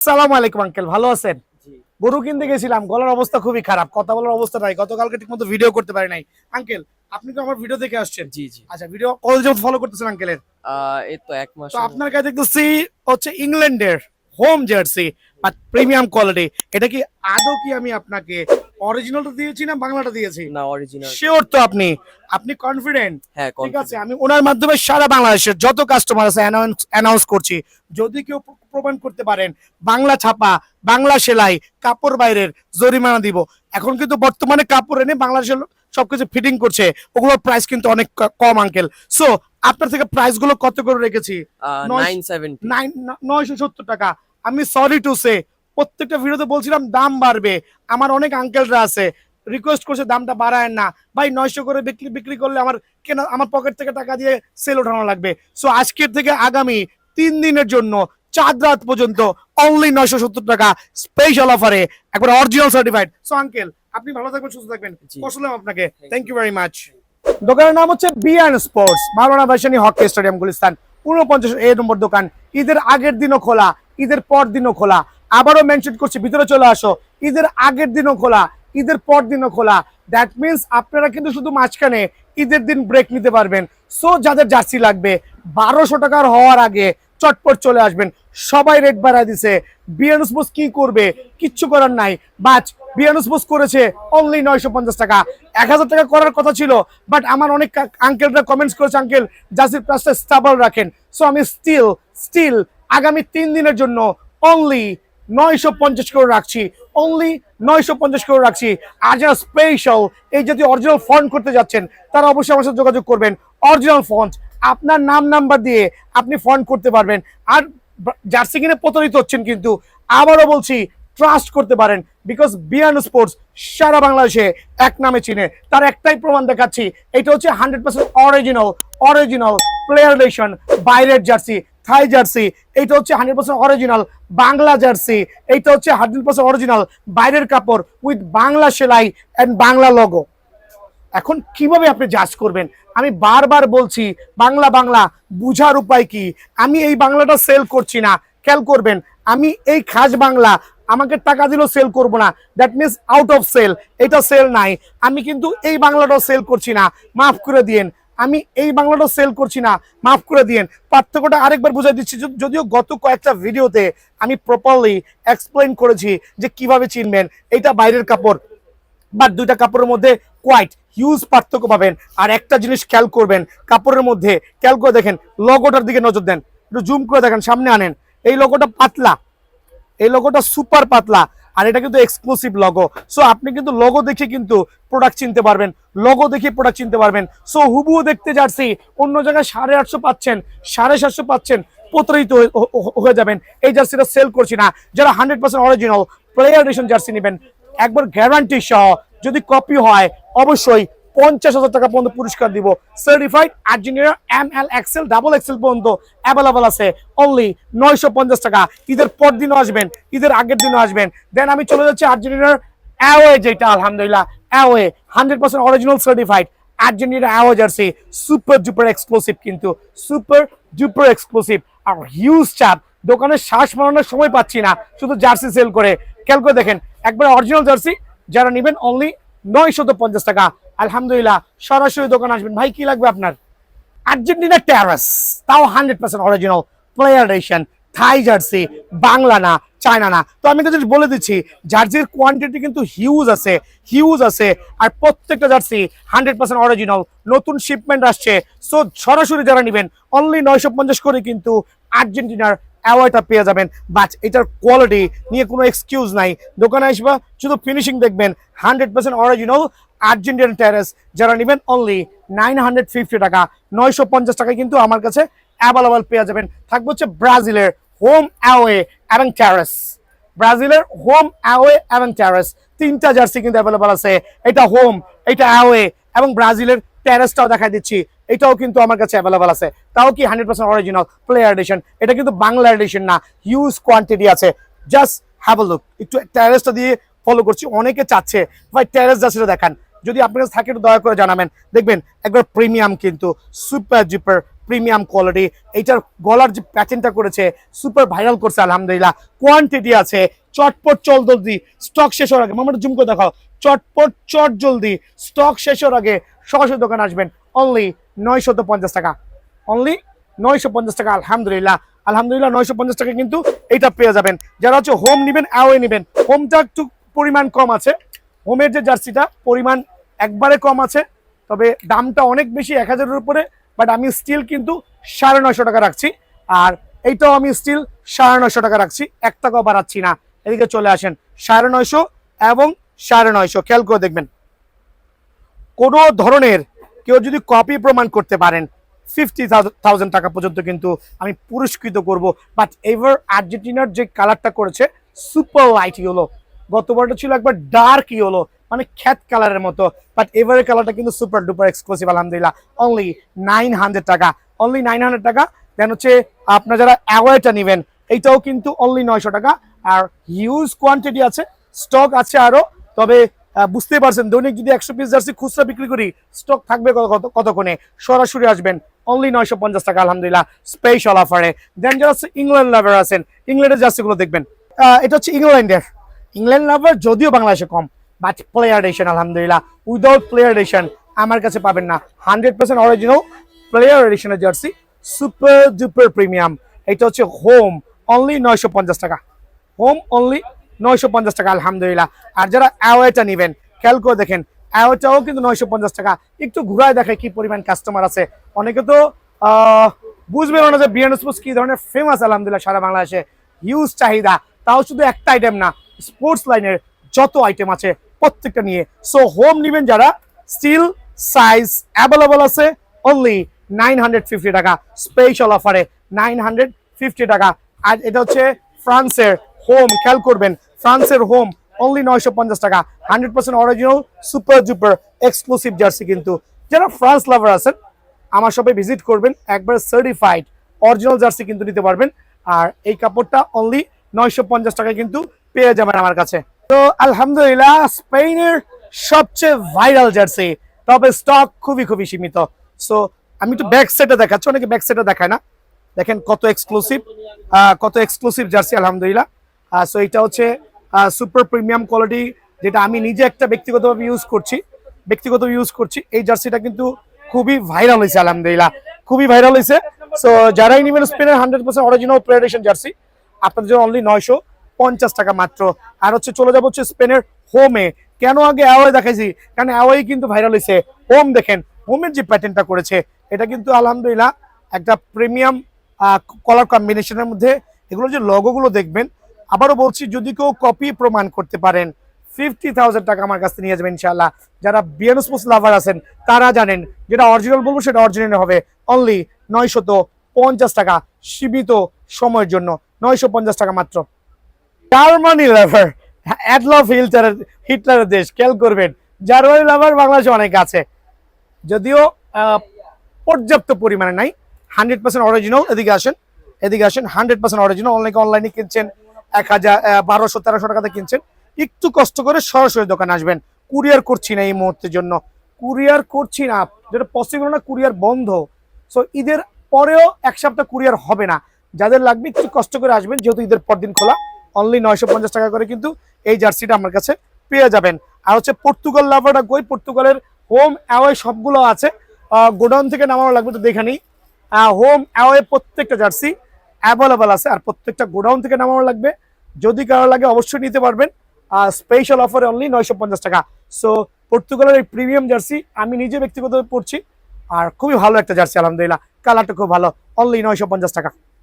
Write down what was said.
আসসালামু আলাইকুম আঙ্কেল, ভালো আছেন? গরু কিনতে গেছিলাম, গলার অবস্থা খুবই খারাপ, কথা বলার অবস্থা নাই। গতকালকে ঠিকমতো ভিডিও করতে পারি নাই। আঙ্কেল, আপনি তো আমার ভিডিও দেখে আসছেন। জি, জি। আচ্ছা, ভিডিও কল যেমন ফলো করতেছেন আঙ্কেলের। এই তো ১ মাস তো আপনার কাছে দেখতেছি হচ্ছে ইংল্যান্ডের home jersey, but premium quality. এটা কি আদৌ কি আমি আপনাকে অরিজিনালটা দিয়েছি না বাংলাটা দিয়েছি? না অরিজিনাল। শিওর তো আপনি? আপনি কনফিডেন্ট? হ্যাঁ, ঠিক আছে, কনফিডেন্ট। আমি ওনার মাধ্যমে সারা বাংলাদেশের যত কাস্টমার আছে অ্যানাউন্স করছি। যদি কেউ প্রমাণ করতে পারেন বাংলা ছাপা, বাংলা সেলাই, কাপড় বাইরের, জরিমানা দিব। এখন কিন্তু বর্তমানে কাপড় এনে বাংলাদেশের সবকিছু ফিটিং করছে, ওগুলোর প্রাইস কিন্তু অনেক কম আঙ্কেল। সো আপনার থেকে প্রাইস গুলো কত করে রেখেছি? 970। 970 টাকা। আমি সরি টু সে, প্রত্যেকটা ভিডিওতে বলছিলাম দাম বাড়বে। আমার অনেক আঙ্কেলরা আছে রিকোয়েস্ট করছে দামটা বাড়ায় না ভাই, 900 করে বিক্রি বিক্রি করলে আমার কেন, আমার পকেট থেকে টাকা দিয়ে সেল ওঠানো লাগবে। সো আজকের থেকে আগামী 3 দিনের জন্য 4 রাত পর্যন্ত অনলি 970 টাকা স্পেশাল অফারে, একবার অরিজিনাল সার্টিফাইড। সো আঙ্কেল, আপনি ভালো থাকবেন, সুস্থ থাকবেন, জি। পছলাম আপনাকে, থ্যাংক ইউ ভেরি মাচ। দোকানের নাম হচ্ছে বিয়ান স্পোর্টস, মাওলানা ভাসানী হকি স্টেডিয়াম, গুলিস্তান, 49 নম্বর দোকান। ঈদের আগের দিনও খোলা, ঈদের পর দিনও খোলা। আবারও মেনশন করছি, ভিতরে চলে আসো। ঈদের আগের দিনও খোলা, ঈদের পর দিনও খোলা। দ্যাট মিনস আপনারা কিন্তু শুধু মাঝখানে ঈদের দিন ব্রেক নিতে পারবেন। সো যাদের জার্সি লাগবে 1200 টাকার হওয়ার আগে চটপট চলে আসবেন। সবাই রেট বাড়ায় দিছে। বিয়ান স্পোর্টস কি করবে? কিচ্ছু করার নাই। বাট বিয়ান স্পোর্টস করেছে অনলি 950 টাকা। 1000 টাকা করার কথা ছিল, বাট আমার অনেক আঙ্কেলরা কমেন্টস করেছে আঙ্কেল জার্সির প্রাইসটা স্টেবল রাখেন। সো আমি স্টিল আগামী 3 দিনের জন্য অনলি 950 করে রাখছি, অনলি 950 করে রাখছি। আর যারা স্পেশাল এই জাতীয় অরিজিনাল ফন্ট করতে যাচ্ছেন তারা অবশ্যই আমার সাথে যোগাযোগ করবেন। অরিজিনাল ফন্ট আপনার নাম নাম্বার দিয়ে আপনি ফন্ট করতে পারবেন। আর জার্সি কিনে প্রতারিত হচ্ছেন কিন্তু, আবারও বলছি ট্রাস্ট করতে পারেন, বিকজ বিয়ান স্পোর্টস সারা বাংলাদেশে এক নামে চিনে। তার একটাই প্রমাণ দেখাচ্ছি, এটা হচ্ছে 100% অরিজিনাল প্লেয়ার রিলেশন বাইরের জার্সি, থাই জার্সি। এইটা হচ্ছে 100% অরিজিনাল বাংলা জার্সি। এইটা হচ্ছে 100% অরিজিনাল বাইরের কাপড় উইথ বাংলা সেলাই এন্ড বাংলা লোগো। এখন কিভাবে আপনি জাজ করবেন? আমি বারবার বলছি বাংলা বুঝার উপায় কি? আমি এই বাংলাটা সেল করছি না, খেয়াল করবেন। আমি এই খাস বাংলা আমাকে টাকা দিলেও সেল করব না, that means out of sale, এটা সেল নাই। আমি কিন্তু এই বাংলাটাও সেল করছি না, মাফ করে দিয়েন। আমি এই বাংলাটাও সেল করছি না, মাফ করে দিয়েন। পার্থক্যটা আরেকবার বুঝাই দিচ্ছি, যদিও গত কয়েকটা ভিডিওতে আমি প্রপারলি এক্সপ্লেইন করেছি যে কিভাবে চিনবেন। এটা বাইরের কাপড়, বাট দুইটা কাপড়ের মধ্যে কোয়াইট হিউজ পার্থক্য পাবেন। আর একটা জিনিস খেয়াল করবেন, কাপড়ের মধ্যে খেয়াল করে দেখেন, লোগোটার দিকে নজর দেন, একটু জুম করে দেখেন, সামনে আনেন। এই লোগোটা পাতলা, এই লোগোটা সুপার পাতলা, আর এটা কিন্তু এক্সক্লুসিভ লোগো। সো আপনি কিন্তু লোগো দেখে কিন্তু প্রোডাক্ট চিনতে পারবেন, লোগো দেখে প্রোডাক্ট চিনতে পারবেন। সো হুবহু দেখতে জার্সি অন্য জায়গায় 850 পাচ্ছেন, 750 পাচ্ছেন, প্রতারিত হয়ে যাবেন। এই জার্সিটা সেল করছি না। যারা 100% অরিজিনাল প্লেয়ার এডিশন জার্সি নেবেন একবার গ্যারান্টি সহ, যদি কপি হয় অবশ্যই 50,000 টাকা পর্যন্ত পুরস্কার দিব। Certified Argentina ML XL double XL পর্যন্ত অ্যাভেলেবল আছে অনলি 950 টাকা। ঈদের পর দিনও আসবেন, ঈদের আগের দিনও আসবেন। দেন আমি চলে যাচ্ছি আর্জেন্টিনার অ্যাওয়ে, যেটা আলহামদুলিল্লাহ away 100% original certified Argentina away jersey, super duper exclusive, কিন্তু সুপার ডুপার এক্সক্লুসিভ। আর হিউজ চাপ, দোকানে শ্বাস মারানোর সময় পাচ্ছি না, শুধু জার্সি সেল করে। খেয়াল করে দেখেন, একবার অরিজিনাল জার্সি যারা নেবেন অনলি 950 টাকা। আলহামদুলিল্লাহ, সরাসরি দোকান আসবেন। ভাই কি লাগবে আপনার? আর্জেন্টিনা টেরাস, তাও 100% অরিজিনাল প্লেয়ার এডিশন থাই জার্সি, বাংলা না, চায়না না। তো আমি কিন্তু বলে দিচ্ছি, জার্সির কোয়ান্টিটি কিন্তু হিউজ আছে। আর প্রত্যেকটা জার্সি 100% অরিজিনাল, নতুন শিপমেন্ট আসছে। সো সরাসরি যারা নেবেন অনলি 950 করে কিন্তু আর্জেন্টিনার অ্যাওয়ার্ডটা পেয়ে যাবেন। বাট এটার কোয়ালিটি নিয়ে কোনো এক্সকিউজ নাই। দোকানে আসবা, শুধু ফিনিশিং দেখবেন। 100% অরিজিনাল আর্জেন্টিনা টেরাস যারা নেবেন অনলি 950 টাকা, 950 টাকায় কিন্তু আমার কাছে অ্যাভেলেবল পেয়ে যাবেন। থাকবে হচ্ছে ব্রাজিলের হোম, অ্যাওয়ে এবং টেরাস। ব্রাজিলের হোম, অ্যাওয়ে এবং টেরাস তিনটা জার্সি কিন্তু অ্যাভেলেবল আছে। এটা হোম, এটা অ্যাওয়ে এবং ব্রাজিলের টেরাসটাও দেখাই দিচ্ছি, এটাও কিন্তু আমার কাছে অ্যাভেলেবল আছে। তাও কি 100% অরিজিনাল প্লেয়ার এডিশন। এটা কিন্তু বাংলা এডিশন না, হিউজ কোয়ান্টিটি আছে। Just have a look. একটু টেরাসটা দিয়ে ফলো করছি, অনেকে চাচ্ছে ভাই টেরাস জার্সিটা দেখান। যদি আপনার কাছে থাকে একটু দয়া করে জানাবেন। দেখবেন একবার প্রিমিয়াম কিন্তু সুপার ডুপার প্রিমিয়াম কোয়ালিটি। এইটার গলার যে প্যাটার্নটা করেছে সুপার ভাইরাল করছে আলহামদুলিল্লাহ। কোয়ান্টিটি আছে, চটপট চল জলদি, স্টক শেষ হওয়ার আগে মামাটা জুম করে দেখাও, চটপট চট জলদি, স্টক শেষ হওয়ার আগে সরাসরি দোকানে আসবেন। অনলি 950 টাকা, অনলি 950 টাকা। আলহামদুলিল্লাহ আলহামদুলিল্লাহ 950 টাকা কিন্তু এটা পেয়ে যাবেন। যারা হচ্ছে হোম নেবেন, অ্যাওয়ে নেবেন, হোমটা একটু পরিমাণ কম আছে, হোমের যে জার্সিটা পরিমাণ একবারে কম আছে, তবে দামটা অনেক বেশি 1000-এর উপরে, বাট আমি স্টিল কিন্তু 950 টাকা রাখছি। আর এইটাও আমি স্টিল 950 টাকা রাখছি, 1 টাকাও বাড়াচ্ছি না। এদিকে চলে আসেন, 950 এবং 950 খেয়াল করে দেখবেন। কোনো ধরনের কেউ যদি কপি প্রমাণ করতে পারেন 50,000 টাকা পর্যন্ত কিন্তু আমি পুরস্কৃত করব। বাট এবার আর্জেন্টিনার যে কালারটা করেছে সুপার লাইট ইয়েলো, গতবারটা ছিল একবার ডার্ক ইয়েলো, মানে খ্যাত কালারের মতো, বাট এবারের কালারটা কিন্তু সুপার ডুপার এক্সক্লুসিভ আলহামদুলিল্লাহ। অনলি 900 টাকা, অনলি 900 টাকা। দেন হচ্ছে আপনারা যারা অ্যাওয়েটা নেবেন এইটাও কিন্তু অনলি 900 টাকা। আর হিউজ কোয়ান্টিটি আছে, স্টক আছে আরো, তবে বুঝতে পারছেন দৈনিক যদি 100 পিস জার্সি খুচরা বিক্রি করি স্টক থাকবে কতক্ষণে। সরাসরি আসবেন, অনলি 950 টাকা আলহামদুলিল্লাহ স্পেশাল অফারে। দেন যারা ইংল্যান্ড লাভার আছেন, ইংল্যান্ডের জার্সিগুলো দেখবেন। এটা হচ্ছে ইংল্যান্ড লাভার, যদিও বাংলাদেশে কম, বাট প্লেয়ার এডিশন আলহামদুলিল্লাহ। উইদাউট প্লেয়ার এডিশন আমার কাছে পাবেন না। 100% অরিজিনাল প্লেয়ার এডিশনের জার্সি, সুপার ডুপার প্রিমিয়াম। এটা হচ্ছে হোম, অনলি 950 টাকা, হোম অনলি 950 টাকা আলহামদুলিল্লাহ। আর যারা অ্যাওয়েটা নেবেন খেয়াল করে দেখেন, অ্যাওয়েটাও কিন্তু 950 টাকা। একটু ঘুরায় দেখে কি পরিমাণ কাস্টমার আছে। অনেকে তো বুঝবে না যে বিএন স্পোর্টস কি ধরনের ফেমাস আলহামদুলিল্লাহ সারা বাংলাদেশে, হিউজ চাহিদা। তাও শুধু একটা আইটেম না, স্পোর্টস লাইনের যত আইটেম আছে প্রত্যেকটা নিয়ে। সো হোম নেবেন যারা, স্টিল সাইজ অ্যাভেলেবল আছে, অনলি 950 টাকা স্পেশাল অফারে, 950 টাকা। আর এটা হচ্ছে ফ্রান্সের হোম, খেয়াল করবেন ফ্রান্সের হোম অনলি 950 টাকা। 100% original super duper exclusive jersey কিন্তু। যারা ফ্রান্স লাভার আছেন আমার শপে ভিজিট করবেন, একবার সার্টিফাইড অরিজিনাল জার্সি কিন্তু নিতে পারবেন। আর এই কাপড়টা অনলি 950 টাকায় কিন্তু পেয়ে যাবেন আমার কাছে। তো আলহামদুলিল্লাহ স্পেনের সবচেয়ে ভাইরাল জার্সি, তবে স্টক খুবই খুবই সীমিত। সো আমি একটু ব্যাক সাইডে দেখাচ্ছি, অনেকে ব্যাক সাইডে দেখায় না। দেখেন কত এক্সক্লুসিভ জার্সি আলহামদুলিল্লাহ। সো এটা হচ্ছে সুপার প্রিমিয়াম কোয়ালিটি, যেটা আমি নিজে একটা ব্যক্তিগতভাবে ইউজ করছি। এই জার্সিটা কিন্তু খুবই ভাইরাল হয়েছে আলহামদুলিল্লাহ, খুবই ভাইরাল হয়েছে। সো যারাই নেবেন স্পেনের 100% অরিজিনাল প্লেয়ারেশন জার্সি, আপনাদের জন্য অনলি 950 টাকা মাত্র। আর হচ্ছে চলে যাবো হচ্ছে স্পেনের হোমে। কেন আগে অ্যাওয়ে দেখাইছি, কারণ অ্যাওয়ে কিন্তু ভাইরাল হয়েছে। হোম দেখেন, হোমের যে প্যাটার্নটা করেছে এটা কিন্তু আলহামদুলিল্লাহ একটা প্রিমিয়াম কালার কম্বিনেশনের মধ্যে। এগুলো যে লোগোগুলো দেখবেন, আবারও বলছি যদি কেউ কপি প্রমাণ করতে পারেন 50,000 টাকা আমার কাছে নিয়ে যাবেন ইনশাআল্লাহ। যারা বিএন স্পোর্টস লাভার আছেন তারা জানেন যেটা অরিজিনাল বলবো সেটা অরিজিনাল হবে। অনলি 950 টাকা সীমিত সময়ের জন্য, 950 টাকা মাত্র। জার্মানি লাভার, অ্যাডলফ হিটলারের দেশ, খেয়াল করবেন জার্মানি লাভার বাংলাদেশে অনেক আছে, যদিও পর্যাপ্ত পরিমাণে নাই। 100% অরিজিনাল। এদিকে আসেন 100% অরিজিনাল। অনলাইনে কিনছেন 1000, 1200, 1300 টাকাতে কিনছেন, একটু কষ্ট করে সরাসরি দোকানে আসবেন। কুরিয়ার করছি না এই মুহূর্তের জন্য, কুরিয়ার করছি না, যেটা পসিবল না, কুরিয়ার বন্ধ। সো ঈদের পরেও 1 সপ্তাহ কুরিয়ার হবে না। যাদের লাগবে একটু কষ্ট করে আসবেন, যেহেতু ঈদের পর দিন খোলা। অনলি 950 টাকা করে কিন্তু এই জার্সিটা আমার কাছে পেয়ে যাবেন। আর হচ্ছে পর্তুগাল লাভারটা কই, পর্তুগালের হোম অ্যাওয়ে সবগুলো আছে, গোডাউন থেকে নামানো লাগবে তো দেখে নিই। হোম অ্যাওয়ে প্রত্যেকটা জার্সি অ্যাভেলেবল আছে, আর প্রত্যেকটা গোডাউন থেকে নামানো লাগবে। যদি কারো লাগে অবশ্যই নিতে পারবেন, স্পেশাল অফারে অনলি 950 টাকা। সো পর্তুগালের এই প্রিমিয়াম জার্সি আমি নিজে ব্যক্তিগতভাবে পড়ছি, আর খুবই ভালো একটা জার্সি আলহামদুলিল্লাহ, কালারটা খুব ভালো, অনলি 950 টাকা।